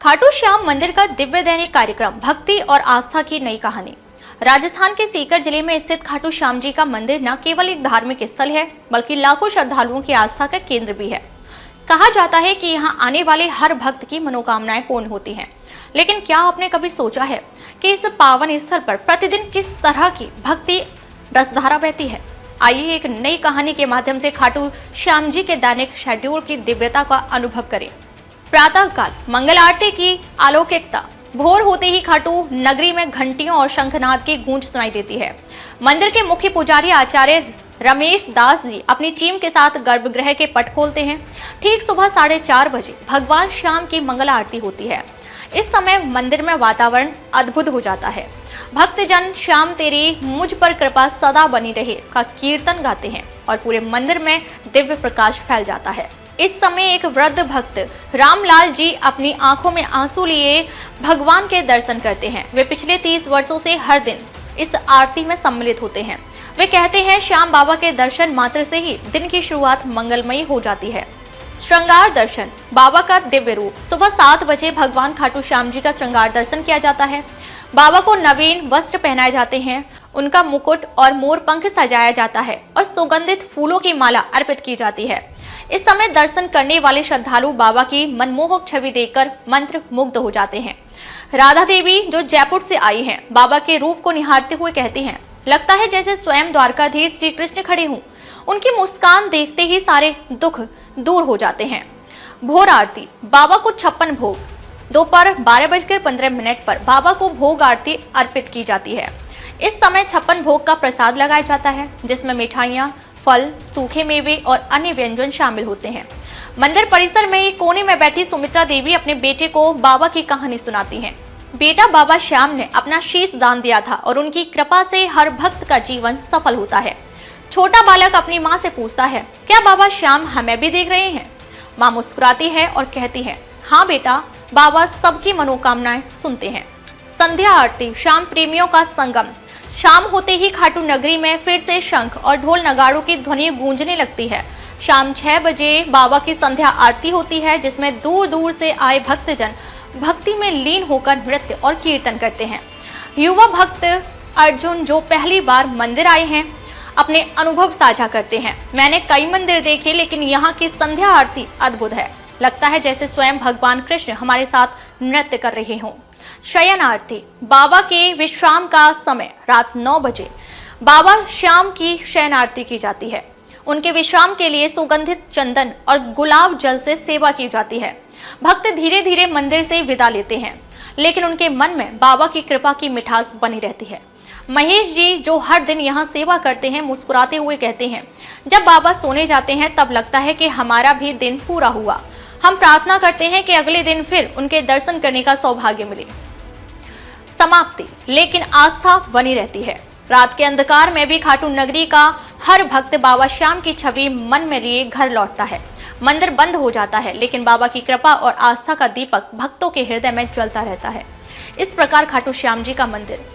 खाटू श्याम मंदिर का दिव्य दैनिक कार्यक्रम, भक्ति और आस्था की नई कहानी। राजस्थान के सीकर जिले में स्थित खाटू श्याम जी का मंदिर न केवल एक धार्मिक स्थल है, बल्कि लाखों श्रद्धालुओं की आस्था का केंद्र भी है। कहा जाता है कि यहाँ आने वाले हर भक्त की मनोकामनाएं पूर्ण होती हैं। लेकिन क्या आपने कभी सोचा है कि इस पावन स्थल पर प्रतिदिन किस तरह की भक्ति रसधारा बहती है? आइए एक नई कहानी के माध्यम से खाटू श्याम जी के दैनिक शेड्यूल की दिव्यता का अनुभव करें। प्रातः काल मंगल आरती की अलौकिकता। भोर होते ही खाटू नगरी में घंटियों और शंखनाद की गूंज सुनाई देती है। मंदिर के मुख्य पुजारी आचार्य रमेश दास जी अपनी टीम के साथ गर्भगृह के पट खोलते हैं। ठीक सुबह 4:30 बजे भगवान श्याम की मंगल आरती होती है। इस समय मंदिर में वातावरण अद्भुत हो जाता है। भक्तजन श्याम तेरी मुझ पर कृपा सदा बनी रहे का कीर्तन गाते हैं और पूरे मंदिर में दिव्य प्रकाश फैल जाता है। इस समय एक वृद्ध भक्त रामलाल जी अपनी आंखों में आंसू लिए भगवान के दर्शन करते हैं। वे पिछले 30 वर्षों से हर दिन इस आरती में सम्मिलित होते हैं। वे कहते हैं श्याम बाबा के दर्शन मात्र से ही दिन की शुरुआत मंगलमयी हो जाती है। श्रृंगार दर्शन, बाबा का दिव्य रूप। सुबह 7 बजे भगवान खाटू श्याम जी का श्रृंगार दर्शन किया जाता है। बाबा को नवीन वस्त्र पहनाए जाते हैं, उनका मुकुट और मोर पंख सजाया जाता है और सुगंधित फूलों की माला अर्पित की जाती है। इस समय दर्शन करने वाले श्रद्धालु बाबा की मनमोहक छवि देखकर मंत्र मुग्ध हो जाते हैं। राधा देवी जो जयपुर से आई हैं, बाबा के रूप को निहारते हुए कहती हैं, लगता है जैसे स्वयं द्वारकाधीश श्री कृष्ण खड़े हों। उनकी मुस्कान देखते ही सारे दुख दूर हो जाते हैं। भोर आरती, बाबा को 56 भोग। दोपहर 12:15 पर बाबा को भोग आरती अर्पित की जाती है। इस समय 56 भोग का प्रसाद लगाया जाता है, जिसमें मिठाइयाँ, फल, सूखे मेवे और अन्य व्यंजन शामिल होते हैं। मंदिर परिसर में एक कोने में बैठी सुमित्रा देवी अपने बेटे को बाबा की कहानी सुनाती हैं। बेटा बाबा श्याम ने अपना शीश दान दिया था और उनकी कृपा से हर भक्त का जीवन सफल होता है। छोटा बालक अपनी माँ से पूछता है, क्या बाबा श्याम हमें भी देख रहे हैं? माँ मुस्कुराती है और कहती है, हाँ बेटा, बाबा सबकी मनोकामनाएं सुनते हैं। संध्या आरती, श्याम प्रेमियों का संगम। शाम होते ही खाटू नगरी में फिर से शंख और ढोल नगाड़ों की ध्वनि गूंजने लगती है। शाम 6 बजे बाबा की संध्या आरती होती है, जिसमें दूर दूर से आए भक्तजन भक्ति में लीन होकर नृत्य और कीर्तन करते हैं। युवा भक्त अर्जुन जो पहली बार मंदिर आए हैं, अपने अनुभव साझा करते हैं। मैंने कई मंदिर देखे, लेकिन यहाँ की संध्या आरती अद्भुत है। लगता है जैसे स्वयं भगवान कृष्ण हमारे साथ नृत्य कर रहे हों। शयन आरती, बाबा के विश्राम का समय रात 9 बजे बाबा श्याम की शयन आरती की जाती है। उनके विश्राम के लिए सुगंधित चंदन और गुलाब जल से सेवा की जाती है। भक्त धीरे धीरे मंदिर से विदा लेते हैं, लेकिन उनके मन में बाबा की कृपा की मिठास बनी रहती है। महेश जी जो हर दिन यहाँ सेवा करते हैं, मुस्कुराते हुए कहते हैं, जब बाबा सोने जाते हैं तब लगता है कि हमारा भी दिन पूरा हुआ। हम प्रार्थना करते हैं कि अगले दिन फिर उनके दर्शन करने का सौभाग्य मिले। समाप्ति, लेकिन आस्था बनी रहती है। रात के अंधकार में भी खाटू नगरी का हर भक्त बाबा श्याम की छवि मन में लिए घर लौटता है। मंदिर बंद हो जाता है, लेकिन बाबा की कृपा और आस्था का दीपक भक्तों के हृदय में जलता रहता है। इस प्रकार खाटू श्याम जी का मंदिर